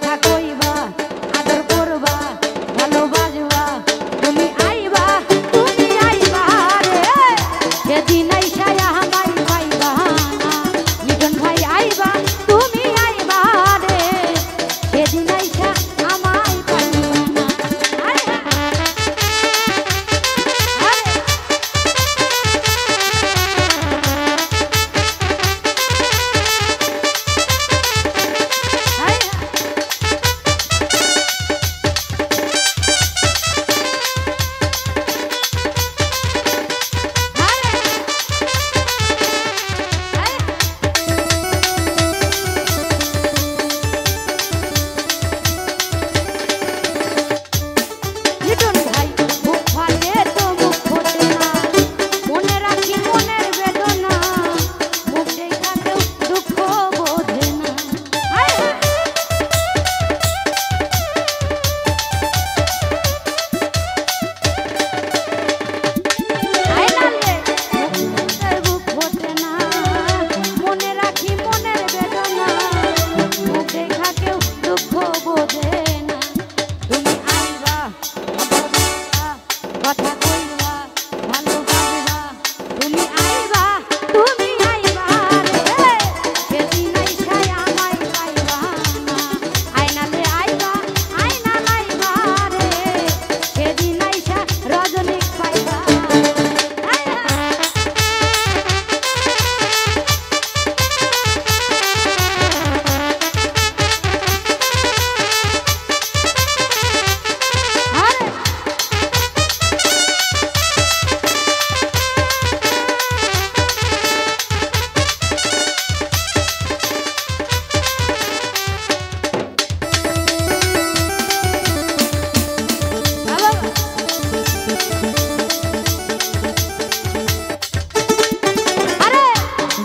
কথা কইবা আদর করবা ভালোবাসবা তুমি আইবা রে সেদিন আইসা আমায় পাইবা না লিটন ভাই আইবা তুমি আইবা রে সেদিন আইসা আমায় পাইবা না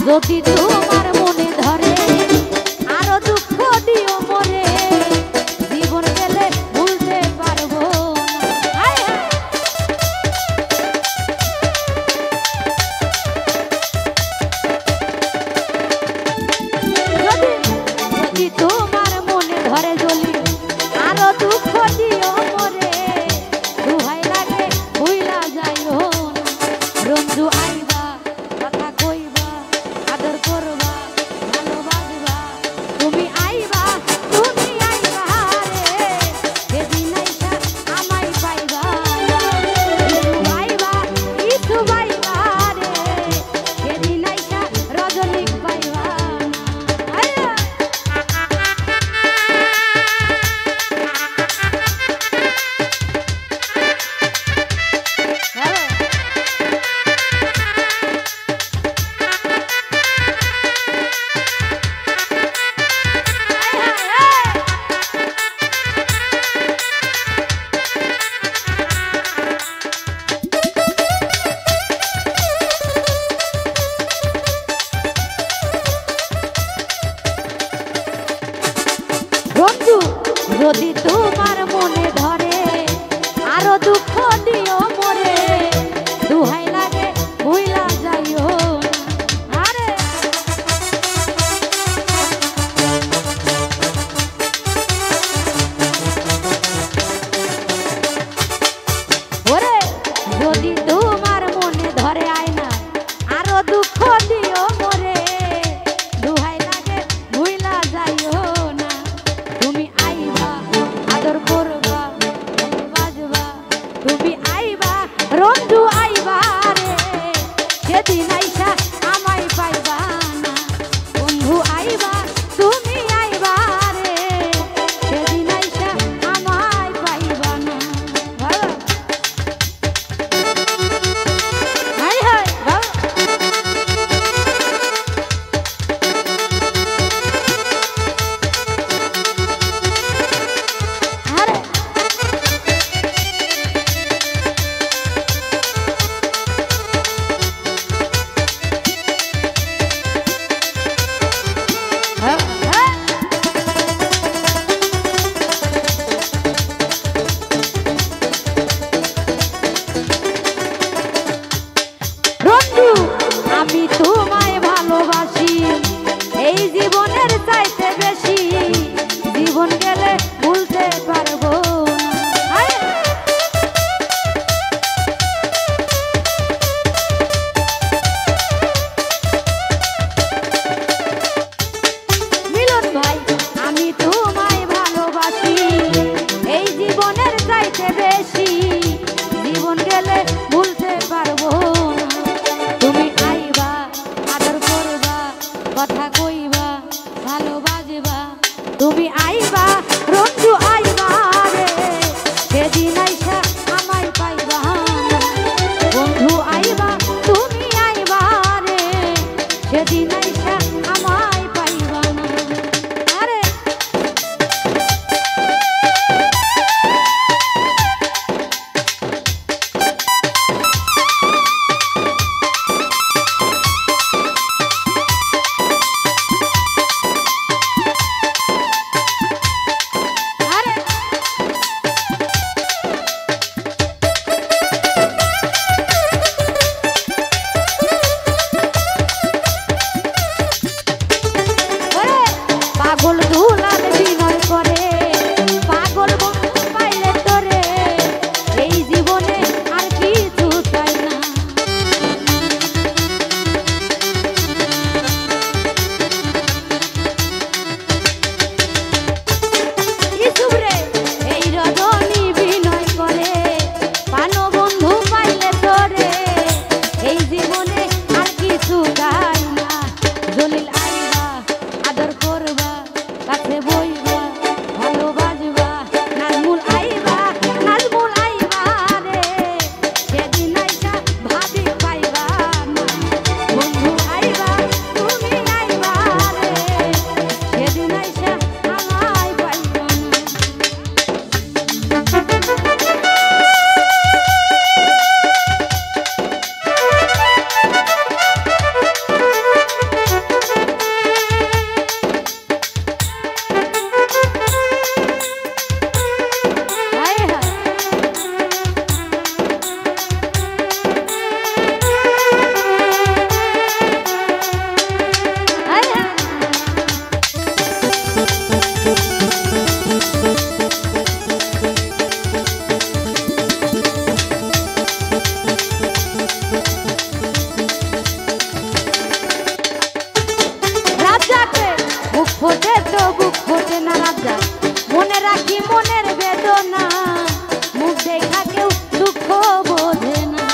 যদি তোমার মনে ধরে আরো দুঃখ দিও মরে জীবন গেলে ভুলতে পারবো যদি তোমার মনে ধরে জলি আরো দুঃখ দিও মরে দুহাই লাগে ভুইলা যাইও বন্ধু আইবা কথা কইবা আদর করবা ভালোবাসবা তুমি আইবা রে সেদিন আইসা আমায় পাইবা ইসু পাইবা রে সেদিন আইসা রজনী পাইবা বন্ধু যদি তোমার মনে ধরে আরো দুঃখ দিও মরে দুহাই লাগে ভুইলা যাইও আরে ওরে যদি তোমার মনে ধরে আয়না আরো দুঃখ দিও মরে দুহাই লাগে ভুইলা যাইও আদর করবা ভুলতে পারবো না। মিলন ভাই আমি তোমায় ভালোবাসি এই জীবনের চাইতে বেশি, জীবন গেলে ভুলতে পারবো না। তুমি আইবা আদর করবা কথা কইবা ভালোবাসবা, তুমি আইবা রঞ্জু আইবা রে, সেদিন আইসা আমায় পাইবা না। বন্ধু আইবা তুমি আইবা রে, সেদিন আইসা আমায় পাইবা না। আরে পাগল দুলাল বিনয় করে, পাগল বন্ধু পাইলে তোরে, এই জীবনে আর কিছু চাই না। ইসুবরে এই রজনী বিনয় করে, পানো বন্ধু পাইলে তোরে, এই জীবনে আর কিছু চাই না। জলিল আইবা আদর করবা কাছে বইবা ভালোবাসবা, নাজমুল আইবা রে, সেদিন আইসা ভাবি পাইবা না। বন্ধু আইবা তুমি আইবা রে, সেদিন আইসা আমায় পাইবা না। বুক ফোটে তো বুক ফোটে না রাজা, মনে রাখি মনের বেদনা, মুখ দেখা কেউ দুঃখ বোঝে না।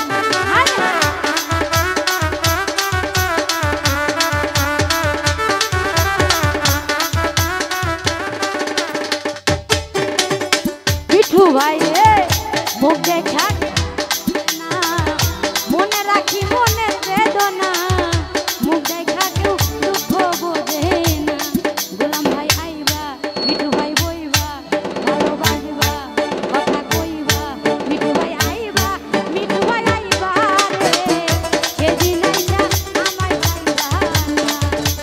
মিঠু ভাই রে মুখ দেখা না, মনে রাখি মনের বেদনা, মুখ দেখা কেউ দুঃখ বোঝে না। গোলাম ভাই আইবা মিঠু ভাই বইবা ভালোবাসবা কথা কইবা, মিঠু ভাই আইবা রে, সেদিন আইসা আমায় পাইবা না।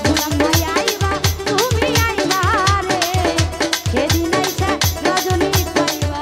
গোলাম ভাই আইবা তুমি আইবা রে, সেদিন আইসা রজনী পাইবা।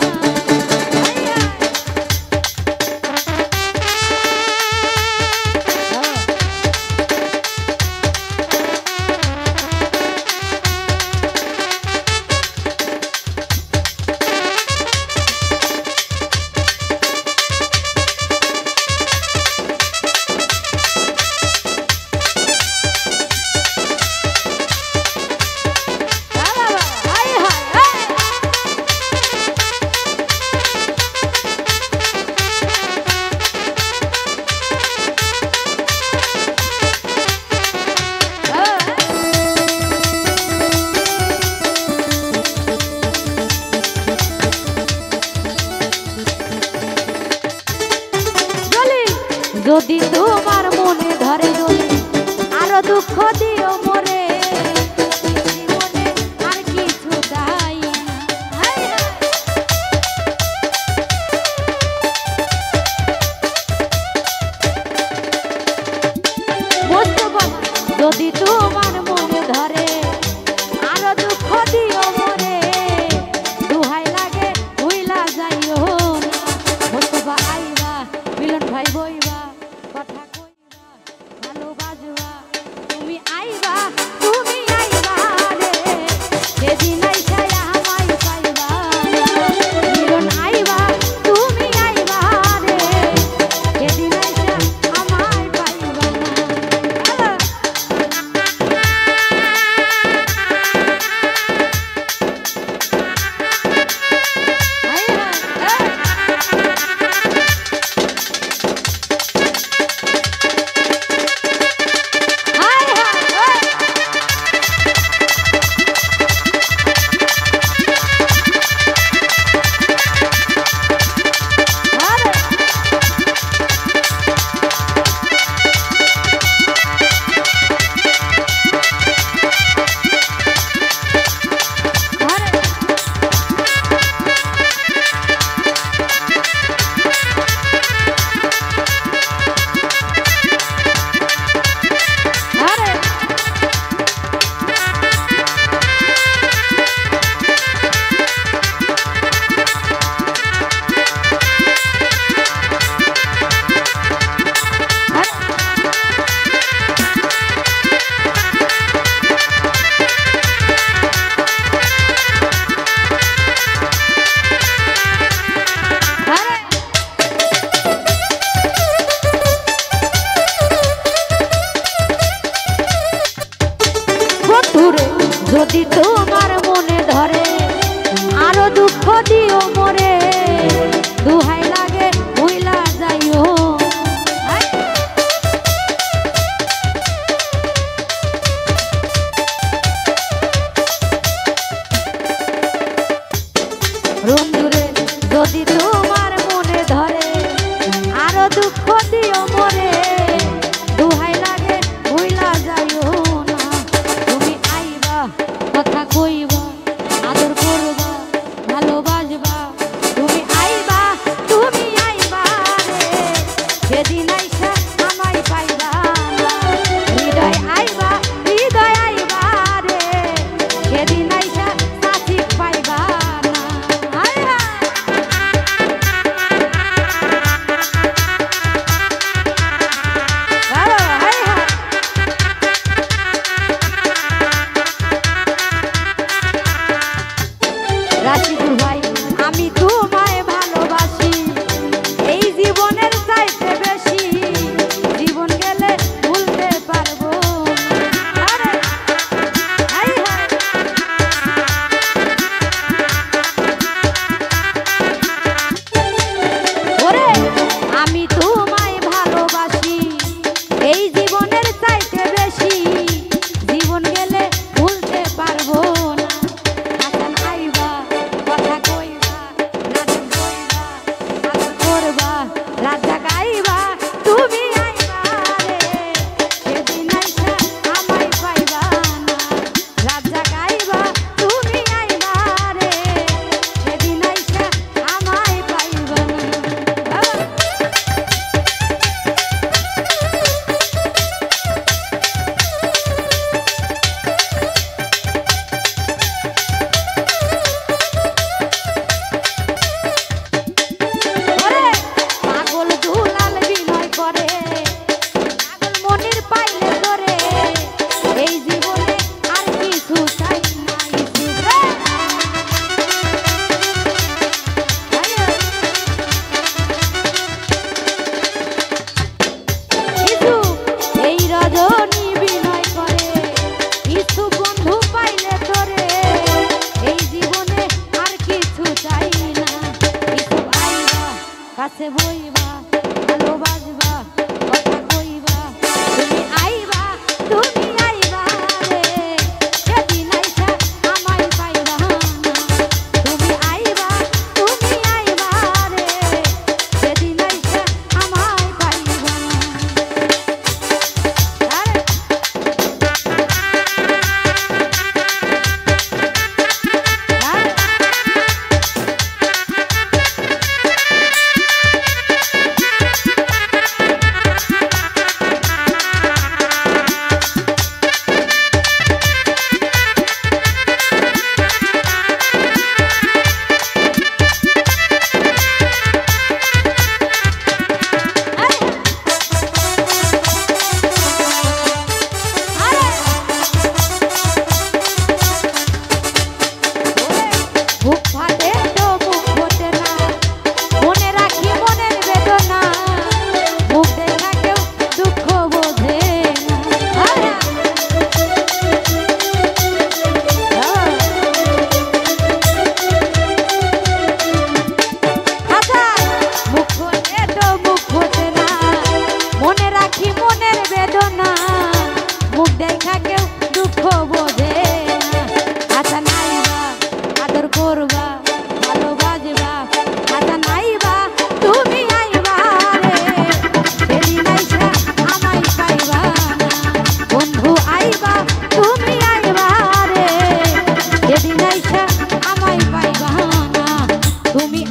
যদি তোমার মনে ধরে যদি আরো দুঃখ দিও মোরে, জীবনে আর কিছু চাই না। যদি তোমার মনে ধরে আরো দুঃখ দিও মোরে, দুহাই লাগে ভুইলা যাইও না। হতবা আইবা মিলন ভাই বইবা কথা কইবা ভালোবাসবা, তুমি আই দুঃখ দিও মোরে দুহাই লাগে ভুইলা যাইও বন্ধুরে যদি তোমার মনে ধরে আরো দুঃখ দিও মোরে দুহাই লাগে ভুইলা যাইও না তুমি আইবা কথা কইবা আদর করবা ভালোবাসবা তুমি আইবা রে সেদিন আইসা আমায় পাইবা না হৃদয় আইবা রে সেদিন আইসা সাথী পাইবা রাশিদুল ভাই আমি তোমায় ভালোবাসি এই জীবনের চাইতে বেশি জীবন গেলে ভুলতে পারবো ওরে আমি তোমায় ভালোবাসি এই জীবনের চাইতে বেশি জীবন গেলে ভুলতে পারবো না রাজা গাইবা তুমি আইবা রে সেদিন আইসা আমায় পাইবা না রাজা গাইবা তুমি আইবা রে সেদিন আইসা আমায় পাইবা না কাছে বইবা ভালোবাসবা কথা কইবা তুমি আইবা রে সেদিন আইসা আমায় পাইবা না তুমি আইবা রে সেদিন আইসা আমায় পাইবা না তুমি